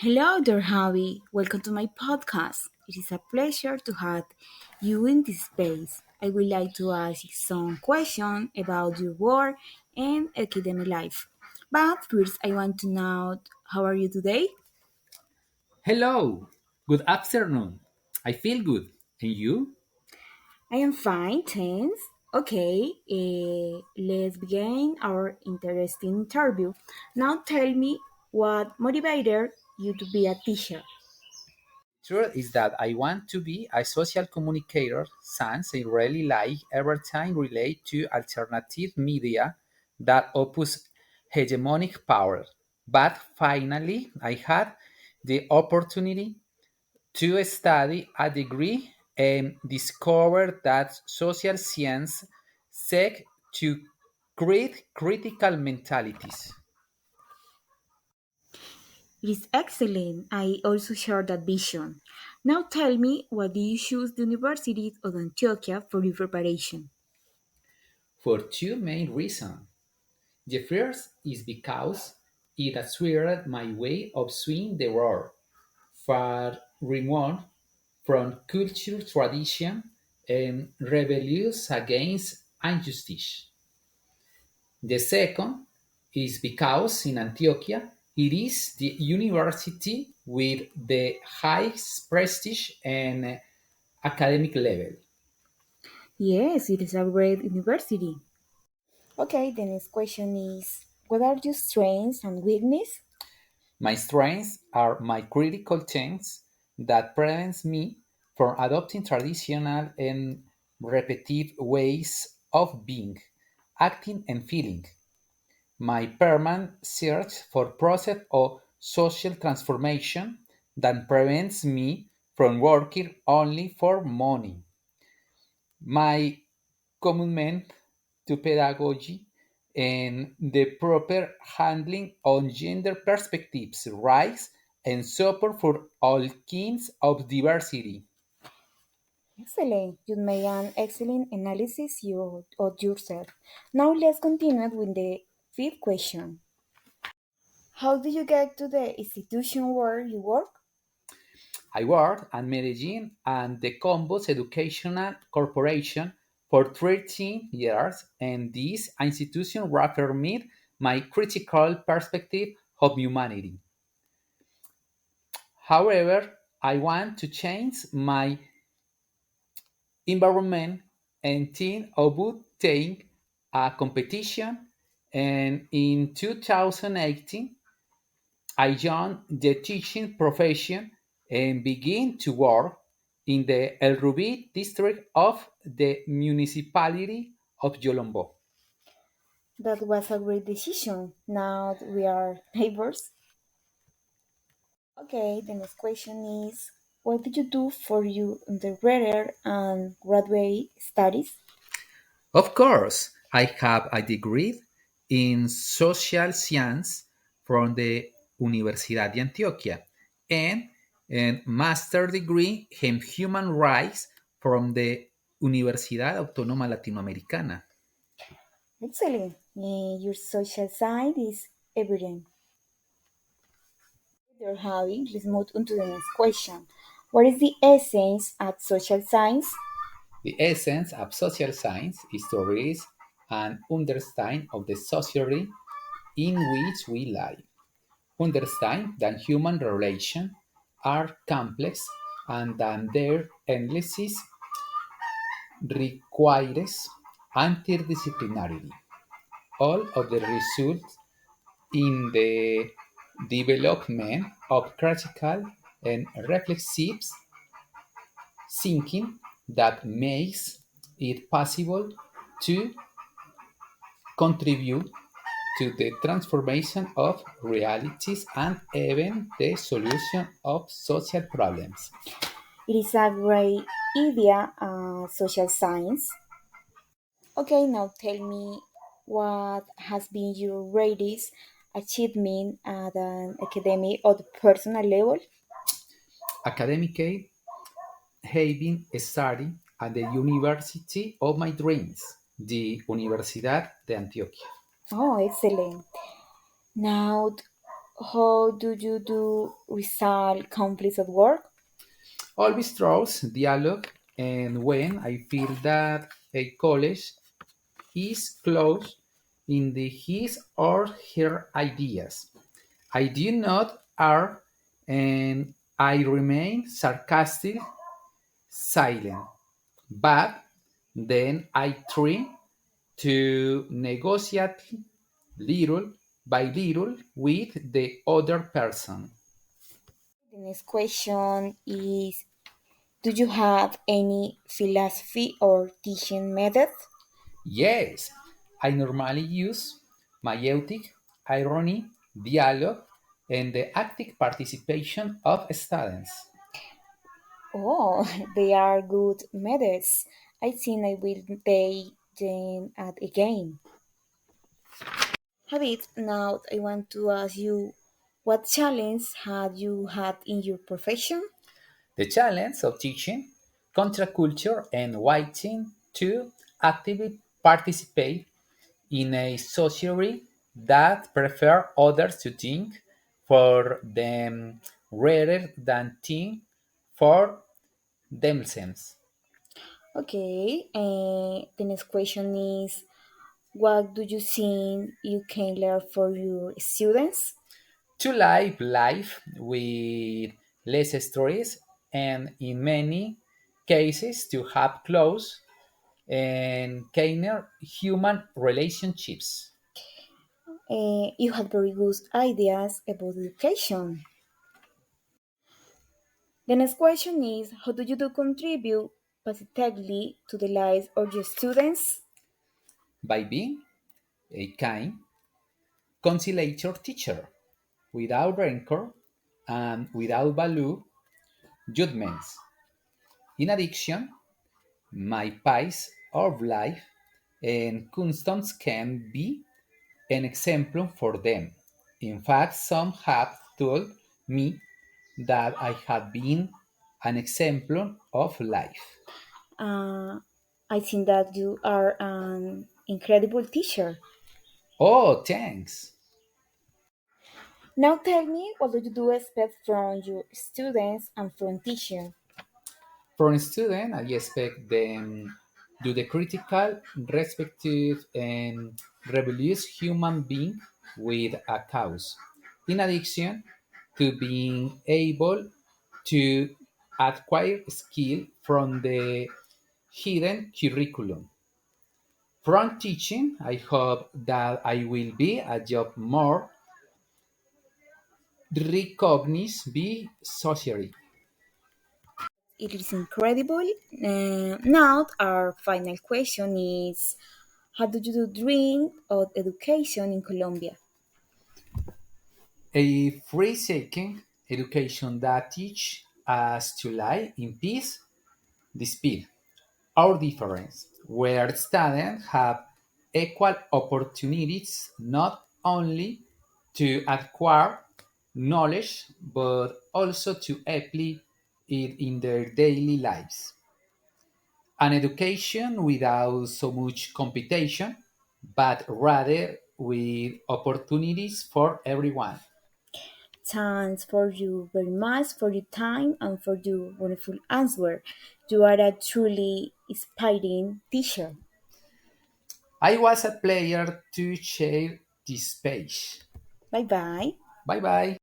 Hello there, Javi. Welcome to my podcast. It is a pleasure to have you in this space. I would like to ask you some questions about your work and academic life. But first, I want to know how are you today? Hello, good afternoon. I feel good. And you? I am fine, thanks. Okay, let's begin our interesting interview. Now tell me what motivated you to be a teacher. Truth is that I want to be a social communicator since I really like everything related to alternative media that oppose hegemonic power. But finally, I had the opportunity to study a degree and discovered that social science seek to create critical mentalities. It is excellent. I also share that vision. Now tell me, why do you choose the University of Antioquia for your preparation? For two main reasons. The first is because it assured my way of seeing the world, far removed from culture, tradition, and rebellious against injustice. The second is because in Antioquia it is the university with the highest prestige and academic level. Yes, it is a great university. Okay, the next question is, what are your strengths and weaknesses? My strengths are my critical things that prevents me from adopting traditional and repetitive ways of being, acting and feeling. My permanent search for process of social transformation that prevents me from working only for money. My commitment to pedagogy and the proper handling on gender perspectives, rights, and support for all kinds of diversity. Excellent. You made an excellent analysis of yourself. Now let's continue with the fifth question. How did you get to the institution where you work? I worked at Medellin and the Combos Educational Corporation for 13 years, and this institution reaffirmed my critical perspective of humanity. However, I want to change my environment and think about take a competition, and in 2018 I joined the teaching profession and began to work in the El Rubí district of the municipality of Yolombo. That was a great decision. Now we are neighbors. Okay, the next question is, what did you do for your undergraduate and graduate studies? Of course, I have a degree in social science from the Universidad de Antioquia and a master degree in human rights from the Universidad Autónoma Latinoamericana. Excellent. Your social side is evident. Your hobby. Let's move on to the next question. What is the essence at social science? The essence of social science is to read and understand of the society in which we live. Understand that human relations are complex and that their analysis requires interdisciplinarity. All of the results in the development of critical and reflexive thinking that makes it possible to contribute to the transformation of realities and even the solution of social problems. It is a great idea, social science. Okay, now tell me what has been your greatest achievement at an academic or personal level? Academically, having studied at the university of my dreams, the Universidad de Antioquia. Oh, excellent. Now, How do you do resolve conflicts at work? Always throws dialogue, and when I feel that a college is close in his or her ideas, I do not are and I remain sarcastic, silent. But then I try to negotiate little by little with the other person. The next question is, do you have any philosophy or teaching method? Yes, I normally use maeutic, irony, dialogue, and the active participation of students. Oh, they are good methods. I think I will take them at again. Habit, now I want to ask you, what challenge have you had in your profession? The challenge of teaching contraculture and writing to actively participate in a society that prefer others to think for them rather than think for themselves. Okay, the next question is, what do you think you can learn for your students? To live life with less stress and in many cases to have close and kinder human relationships. You have very good ideas about education. The next question is, how do you do contribute positively to the lives of your students? By being a kind, conciliator teacher without rancor and without value judgments. In addition, my pace of life and customs can be an example for them. In fact, some have told me that I have been an example of life. Uh, I think that you are an incredible teacher. Oh, thanks. Now tell me, what do you do expect from your students and from teacher? For a student, I expect them to the critical, respective, and rebellious human being with a cause. In addition to being able to acquire skill from the hidden curriculum. From teaching, I hope that I will be a job more recognized by society. It is incredible. Now, our final question is, how do you do dream of education in Colombia? A free-seeking education that teach us to live in peace, despite our difference, where students have equal opportunities not only to acquire knowledge but also to apply it in their daily lives. An education without so much competition, but rather with opportunities for everyone. Thanks for you very much for your time and for your wonderful answer. You are a truly inspiring teacher. I was a player to share this page. Bye bye. Bye bye.